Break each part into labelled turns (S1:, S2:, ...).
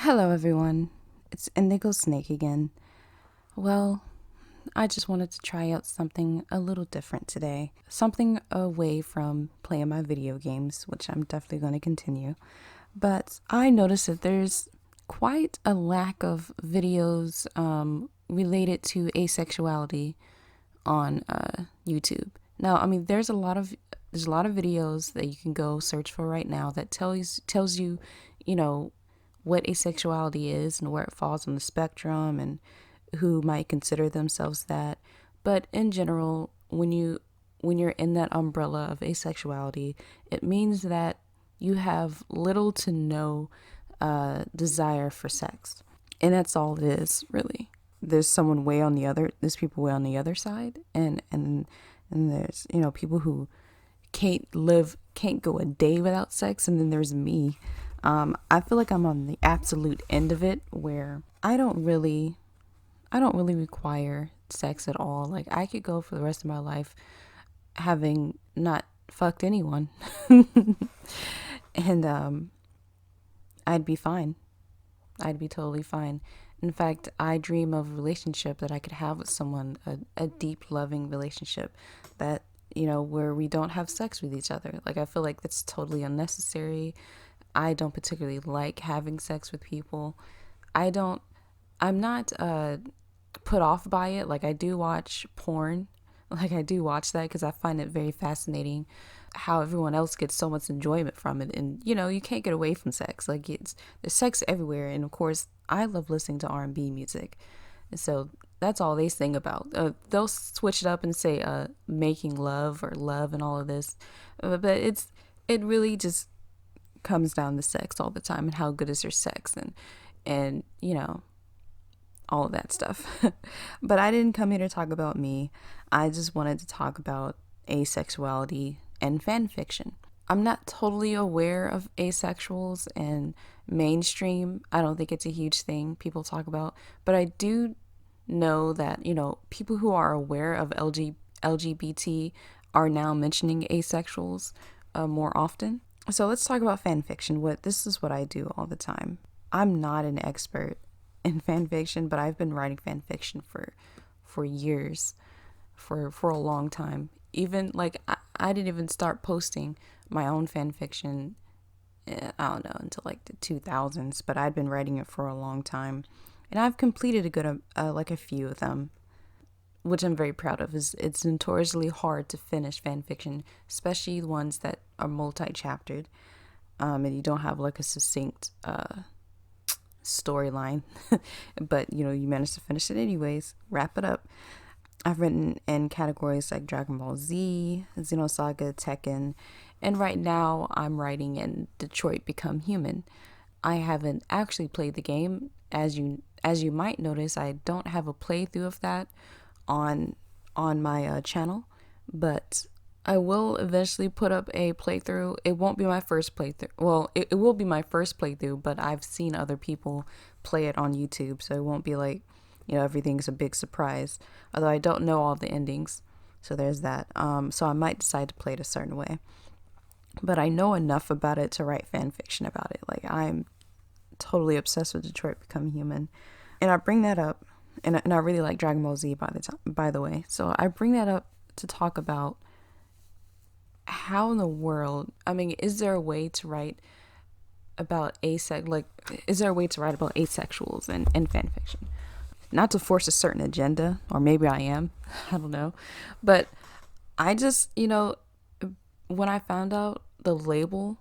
S1: Hello, everyone. It's Indigo Snake again. Well, I just wanted to try out something a little different today. Something away from playing my video games, which I'm definitely going to continue. But I noticed that there's quite a lack of videos related to asexuality on YouTube. Now, I mean, there's a lot of videos that you can go search for right now that tells you, you know, what asexuality is and where it falls on the spectrum and who might consider themselves that. But in general, when you're in that umbrella of asexuality, it means that you have little to no desire for sex, and that's all it is, really. There's people way on the other side, and there's people who can't go a day without sex, and then there's me. I feel like I'm on the absolute end of it, where I don't really require sex at all. Like, I could go for the rest of my life having not fucked anyone, and I'd be fine. I'd be totally fine. In fact, I dream of a relationship that I could have with someone, a deep, loving relationship that, where we don't have sex with each other. Like, I feel like that's totally unnecessary. I don't particularly like having sex with people. I don't, I'm not put off by it. Like, I do watch porn. Like, I do watch that because I find it very fascinating how everyone else gets so much enjoyment from it. And, you can't get away from sex. Like, there's sex everywhere. And of course, I love listening to R&B music. And so that's all they sing about. They'll switch it up and say making love or love and all of this. But it really just comes down to sex all the time and how good is your sex and all of that stuff. But I didn't come here to talk about me. I just wanted to talk about asexuality and fan fiction. I'm not totally aware of asexuals and mainstream. I don't think it's a huge thing people talk about, but I do know that, people who are aware of LGBT are now mentioning asexuals more often. So let's talk about fan fiction. This is what I do all the time. I'm not an expert in fan fiction, but I've been writing fan fiction for years, for a long time. Even like I didn't even start posting my own fan fiction, I don't know, until like the 2000s, but I'd been writing it for a long time, and I've completed a few of them, which I'm very proud of. Is It's notoriously hard to finish fan fiction, especially the ones that are multi-chaptered, and you don't have like a succinct storyline, but you managed to finish it anyways, wrap it up. I've written in categories like Dragon Ball Z, Xenosaga, Tekken, and right now I'm writing in Detroit Become Human. I haven't actually played the game. As you might notice, I don't have a playthrough of that on my channel, but I will eventually put up a playthrough. It won't be my first playthrough. Well, it will be my first playthrough, but I've seen other people play it on YouTube, so it won't be like, everything's a big surprise. Although I don't know all the endings, so there's that. So I might decide to play it a certain way. But I know enough about it to write fan fiction about it. Like, I'm totally obsessed with Detroit Become Human. And I bring that up, and I really like Dragon Ball Z by the way. So I bring that up to talk about how in the world, I mean, is there a way to write about is there a way to write about asexuals and fan fiction? Not to force a certain agenda, or maybe I am, I don't know. But I just, when I found out the label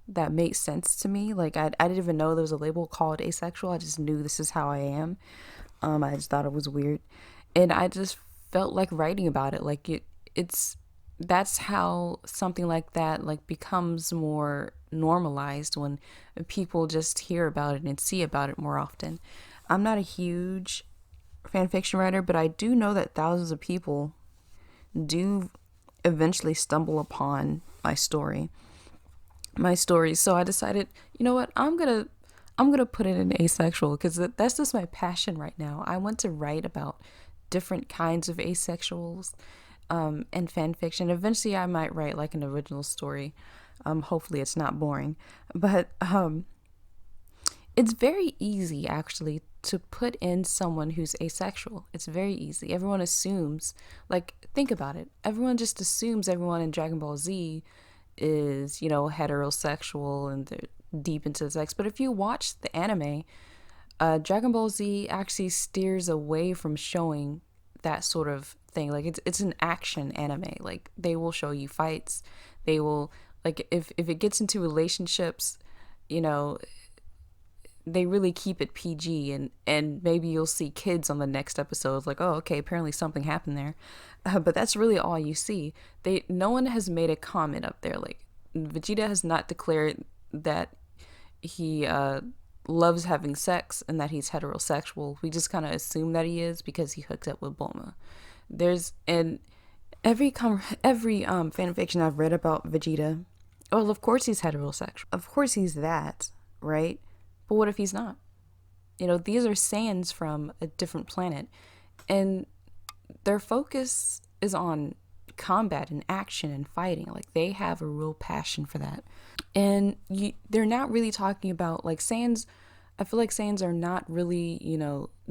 S1: that makes sense to me, like I didn't even know there was a label called asexual. I just knew this is how I am. I just thought it was weird. And I just felt like writing about it. Like it's that's how something like that like becomes more normalized when people just hear about it and see about it more often. I'm not a huge fan fiction writer, but I do know that thousands of people do eventually stumble upon my stories. So I decided, you know what, I'm gonna put it in asexual because that's just my passion right now. I want to write about different kinds of asexuals, and fan fiction. Eventually, I might write like an original story. Hopefully, it's not boring, but It's very easy actually to put in someone who's asexual. It's very easy. Everyone assumes, like, think about it. Everyone just assumes everyone in Dragon Ball Z is, heterosexual and they're deep into sex. But if you watch the anime, Dragon Ball Z actually steers away from showing that sort of thing. Like it's an action anime. Like they will show you fights. They will, like, if it gets into relationships, you know, they really keep it PG, and maybe you'll see kids on the next episode like, oh, okay, apparently something happened there. But that's really all you see. No one has made a comment up there. Like Vegeta has not declared that he loves having sex and that he's heterosexual. We just kind of assume that he is because he hooked up with Bulma. There's and every fan fiction I've read about Vegeta, well, of course he's heterosexual. Of course he's that, right? But what if he's not? These are Saiyans from a different planet, and their focus is on combat and action and fighting. Like they have a real passion for that, and they're not really talking about like Saiyans. I feel like Saiyans are not really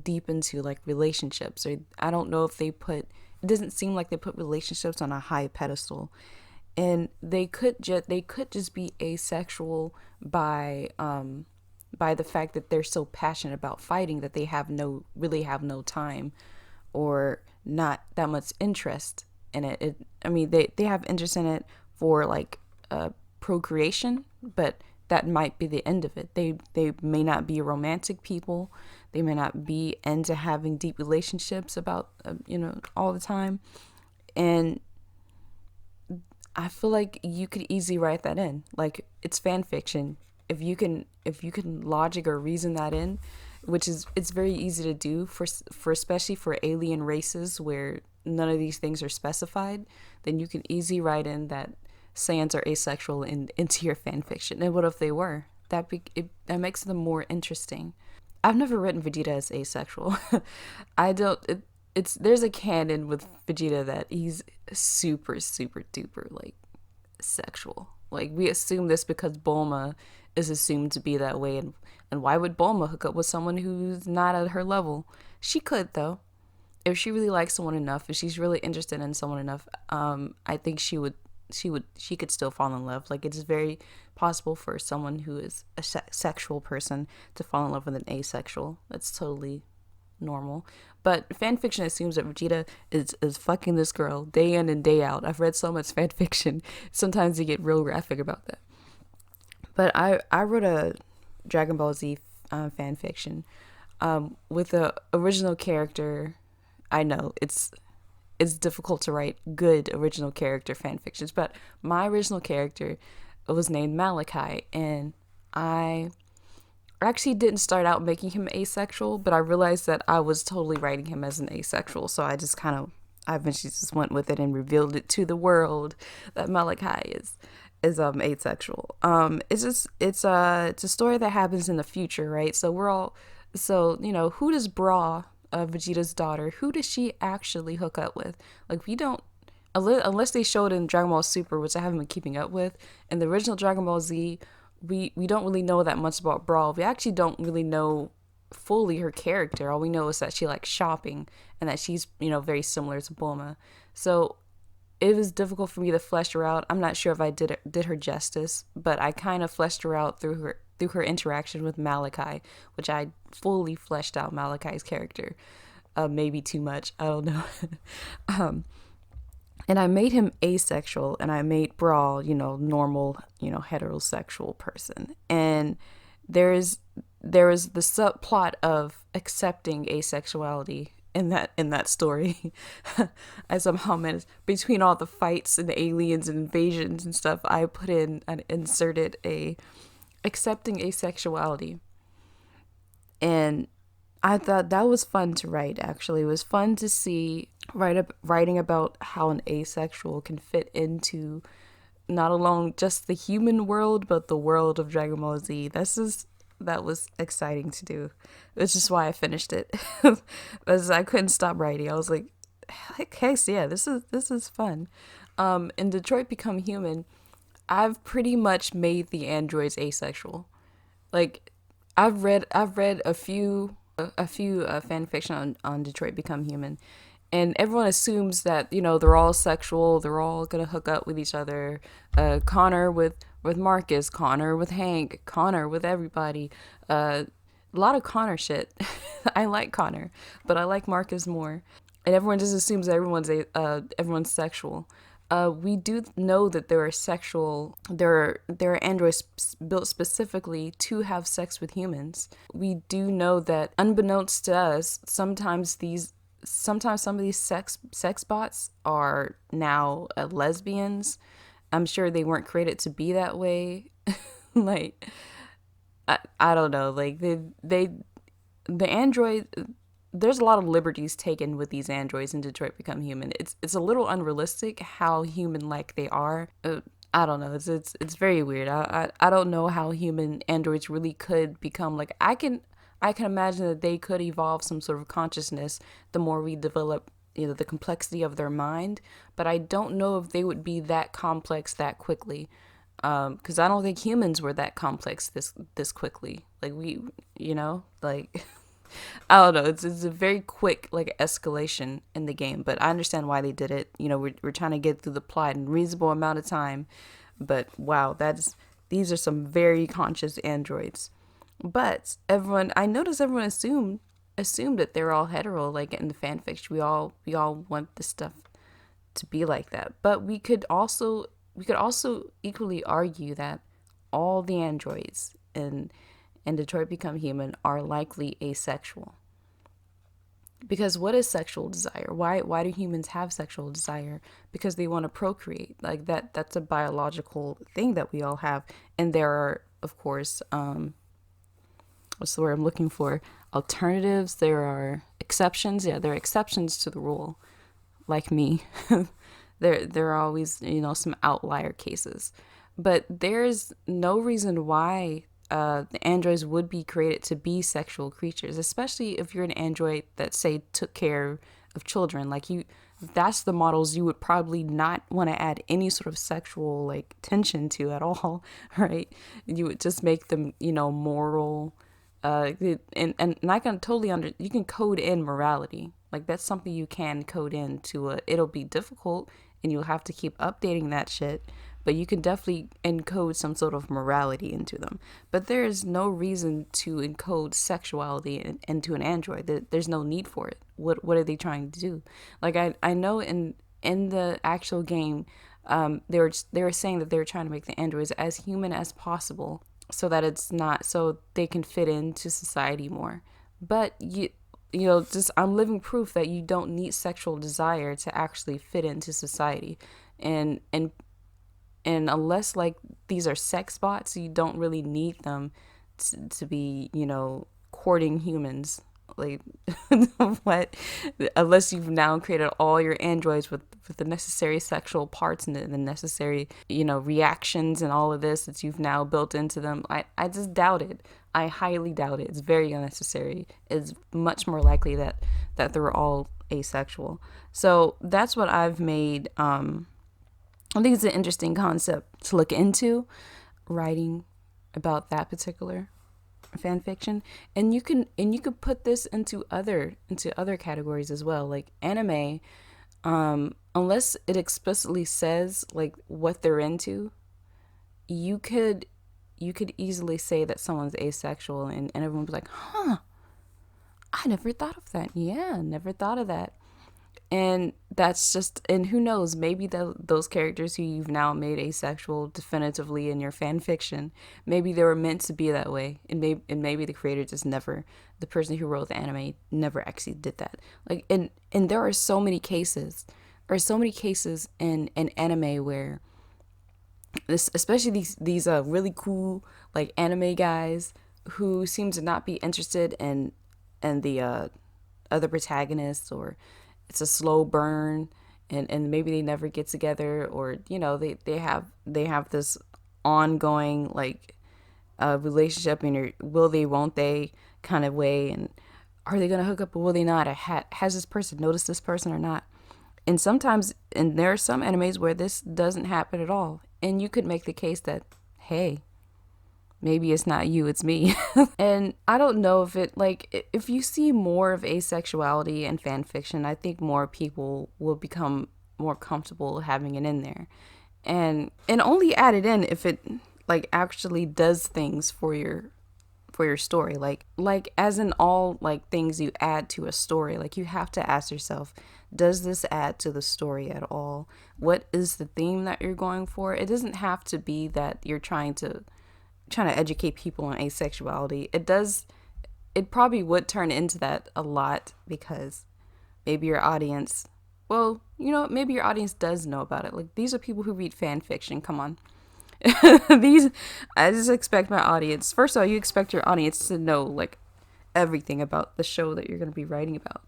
S1: deep into like relationships, or I don't know if they put. It doesn't seem like they put relationships on a high pedestal, and they could just be asexual by the fact that they're so passionate about fighting that they really have no time or not that much interest in it. I mean, they have interest in it for like procreation, but that might be the end of it. They may not be romantic people. They may not be into having deep relationships about all the time. And I feel like you could easily write that in. Like it's fan fiction. If you can logic or reason that in, it's very easy to do for especially for alien races where none of these things are specified, then you can easily write in that Saiyans are asexual into your fan fiction. And what if they were? That makes them more interesting. I've never written Vegeta as asexual. I don't. There's a canon with Vegeta that he's super super duper like sexual. Like we assume this because Bulma is assumed to be that way, and why would Bulma hook up with someone who's not at her level? She could though, if she really likes someone enough, if she's really interested in someone enough. I think she could still fall in love. Like it's very possible for someone who is a sexual person to fall in love with an asexual. That's totally normal. But fanfiction assumes that Vegeta is fucking this girl day in and day out. I've read so much fanfiction. Sometimes you get real graphic about that. But I wrote a Dragon Ball Z fanfiction with the original character. I know it's difficult to write good original character fanfictions, but my original character was named Malachi, and I actually didn't start out making him asexual, but I realized that I was totally writing him as an asexual, so I eventually just went with it and revealed it to the world that Malachi is asexual. It's a story that happens in the future, right? So who does Bra, Vegeta's daughter, who does she actually hook up with? Like we don't, unless they showed in Dragon Ball Super, which I haven't been keeping up with. In the original Dragon Ball Z, we don't really know that much about Brawl. We actually don't really know fully her character. All we know is that she likes shopping and that she's very similar to Bulma. So it was difficult for me to flesh her out. I'm not sure if I did her justice, but I kind of fleshed her out through her interaction with Malachi, which I fully fleshed out Malachi's character. Maybe too much, I don't know. And I made him asexual, and I made Brawl, normal, heterosexual person. And there is the subplot of accepting asexuality in that story. I somehow managed, between all the fights and the aliens and invasions and stuff, I put in and inserted a accepting asexuality. And I thought that was fun to write, actually. It was fun to see writing about how an asexual can fit into not alone just the human world, but the world of Dragon Ball Z. That was exciting to do. Which is why I finished it. Because I couldn't stop writing. I was like, hey, so yeah, this is fun. In Detroit Become Human, I've pretty much made the androids asexual. Like, I've read a few fan fiction on Detroit Become Human, and everyone assumes that they're all sexual, they're all gonna hook up with each other. Connor with Marcus, Connor with Hank, Connor with everybody. A lot of Connor shit. I like Connor, but I like Marcus more. And everyone just assumes that everyone's sexual. We do know that there are androids built specifically to have sex with humans. We do know that, unbeknownst to us, sometimes some of these sex bots are now lesbians. I'm sure they weren't created to be that way. Like, I don't know. Like, the android, there's a lot of liberties taken with these androids in Detroit Become Human. It's a little unrealistic how human like they are. I don't know. It's very weird. I don't know how human androids really could become like. I can imagine that they could evolve some sort of consciousness the more we develop the complexity of their mind, but I don't know if they would be that complex that quickly. Because I don't think humans were that complex this quickly. Like like I don't know. It's a very quick like escalation in the game, but I understand why they did it. We're trying to get through the plot in a reasonable amount of time, but wow, these are some very conscious androids. But I noticed everyone assumed that they're all hetero. Like in the fanfiction, we all want this stuff to be like that. But we could also equally argue that all the androids in Detroit Become Human are likely asexual. Because what is sexual desire? Why do humans have sexual desire? Because they want to procreate. Like that's a biological thing that we all have. And there are, of course, what's the word I'm looking for? Alternatives. There are exceptions. Yeah, there are exceptions to the rule. Like me. There are always, some outlier cases. But there's no reason why the androids would be created to be sexual creatures, especially if you're an android that, say, took care of children. That's the models you would probably not want to add any sort of sexual like tension to at all, right? You would just make them, moral. And I can totally you can code in morality. Like that's something you can code into it'll be difficult and you'll have to keep updating that shit, but you can definitely encode some sort of morality into them. But there is no reason to encode sexuality into an android. There's no need for it. What are they trying to do? Like I know in the actual game, they were saying that they were trying to make the androids as human as possible so that it's not so they can fit into society more. But just I'm living proof that you don't need sexual desire to actually fit into society. And and and unless like these are sex bots, you don't really need them to be courting humans. Like what? Unless you've now created all your androids with the necessary sexual parts and the necessary reactions and all of this that you've now built into them. I just doubt it. I highly doubt it. It's very unnecessary. It's much more likely that they're all asexual. So that's what I've made. I think it's an interesting concept to look into, writing about that particular fan fiction. And you can put this into other categories as well, like anime. Unless it explicitly says like what they're into, you could easily say that someone's asexual, and everyone's like, huh, I never thought of that. Yeah, never thought of that. And that's just, and who knows, maybe those characters who you've now made asexual definitively in your fan fiction, maybe they were meant to be that way. And maybe the creator just never, the person who wrote the anime never actually did that. Like, and there are so many cases, in anime where this, especially these really cool like anime guys who seem to not be interested in the other protagonists, or it's a slow burn, and maybe they never get together, or they have this ongoing like relationship in your will they won't they kind of way, and are they gonna hook up or will they not, or has this person noticed this person or not. And there are some animes where this doesn't happen at all, and you could make the case that, hey, maybe it's not you, it's me. And I don't know if it, like, if you see more of asexuality in fan fiction, I think more people will become more comfortable having it in there. And only add it in if it, like, actually does things for your story, like as in all, like, things you add to a story, like, you have to ask yourself, does this add to the story at all? What is the theme that you're going for? It doesn't have to be that you're trying to educate people on asexuality. It probably would turn into that a lot, because maybe your audience, well, maybe your audience does know about it. Like, these are people who read fan fiction, come on. These, I just expect my audience, first of all, you expect your audience to know, like, everything about the show that you're going to be writing about.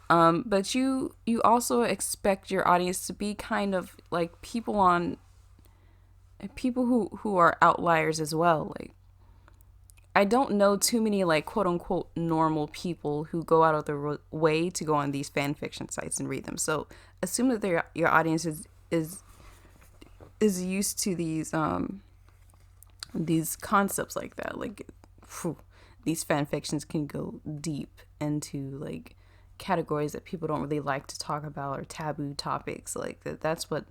S1: But you also expect your audience to be kind of like people who are outliers as well. Like, I don't know too many, like, quote unquote normal people who go out of their way to go on these fan fiction sites and read them. So assume that your audience is used to these concepts like that. Like, whew, these fan fictions can go deep into, like, categories that people don't really like to talk about, or taboo topics. Like, that's what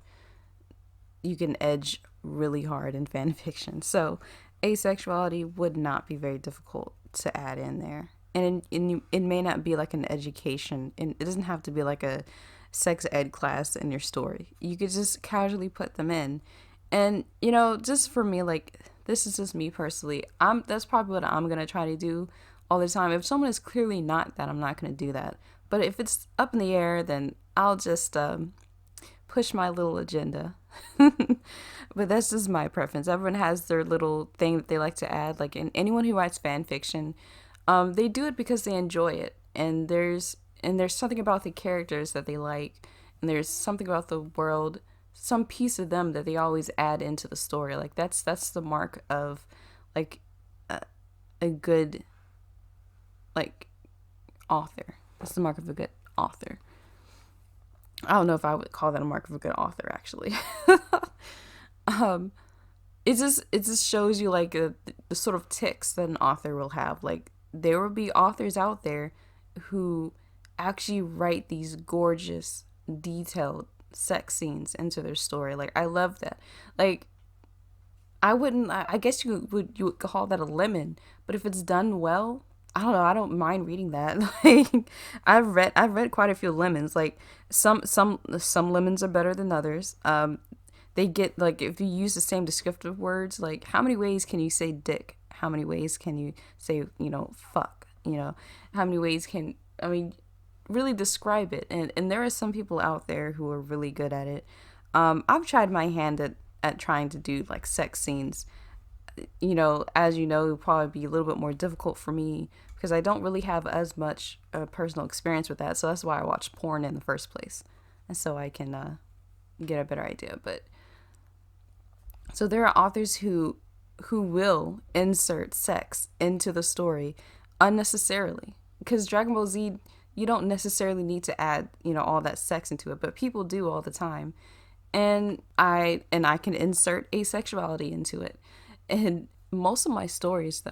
S1: you can edge really hard in fan fiction. So asexuality would not be very difficult to add in there. And it may not be like an education, and it doesn't have to be like a sex ed class in your story. You could just casually put them in. And, just for me, like, this is just me personally, that's probably what I'm going to try to do all the time. If someone is clearly not that, I'm not going to do that. But if it's up in the air, then I'll just push my little agenda. But that's just my preference. Everyone has their little thing that they like to add. Like, in anyone who writes fan fiction, they do it because they enjoy it, and there's something about the characters that they like, and there's something about the world, some piece of them that they always add into the story. Like, that's the mark of, like, a good, like, author. That's the mark of a good author. I don't know if I would call that a mark of a good author, actually. It just shows you, like, the sort of ticks that an author will have. Like, there will be authors out there who actually write these gorgeous, detailed sex scenes into their story. Like, I love that. Like, I guess you would call that a lemon, but if it's done well, I don't know, I don't mind reading that. Like, I've read quite a few lemons. Like, some lemons are better than others. They get, like, if you use the same descriptive words, like, how many ways can you say dick? How many ways can you say, fuck? How many ways really describe it? And there are some people out there who are really good at it. I've tried my hand at trying to do, like, sex scenes. As you know, it would probably be a little bit more difficult for me because I don't really have as much personal experience with that. So that's why I watch porn in the first place. And so I can get a better idea. But so there are authors who will insert sex into the story unnecessarily. Because Dragon Ball Z, you don't necessarily need to add, all that sex into it, but people do all the time. And I can insert asexuality into it. And most of my stories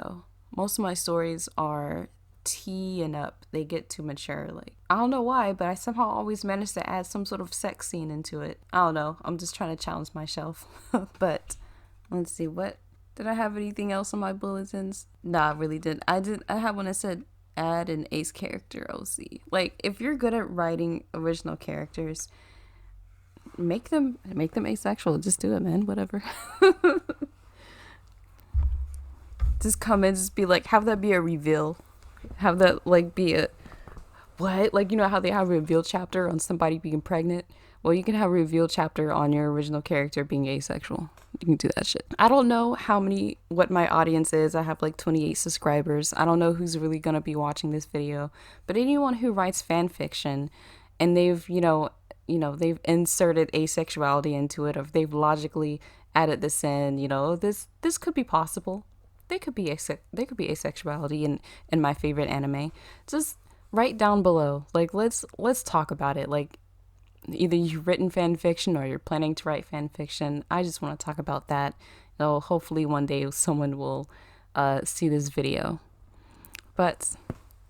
S1: are T and up. They get too mature. Like, I don't know why, but I somehow always manage to add some sort of sex scene into it. I don't know. I'm just trying to challenge myself. But let's see, what did I have anything else on my bulletins? Nah, I really didn't. I had one that said add an ace character OC. Like, if you're good at writing original characters, make them asexual. Just do it, man. Whatever. Just come in, just be like, have that be a reveal. Have that, like, be a, what? Like, how they have a reveal chapter on somebody being pregnant? Well, you can have a reveal chapter on your original character being asexual. You can do that shit. I don't know what my audience is. I have like 28 subscribers. I don't know who's really going to be watching this video. But anyone who writes fan fiction and they've, they've inserted asexuality into it, or if they've logically added this in, this could be possible. There could be asexuality in my favorite anime. Just write down below. Like, let's talk about it. Like, either you've written fan fiction or you're planning to write fan fiction. I just want to talk about that. Hopefully one day someone will see this video. But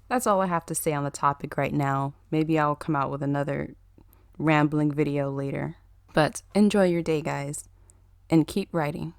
S1: that's all I have to say on the topic right now. Maybe I'll come out with another rambling video later. But enjoy your day, guys, and keep writing.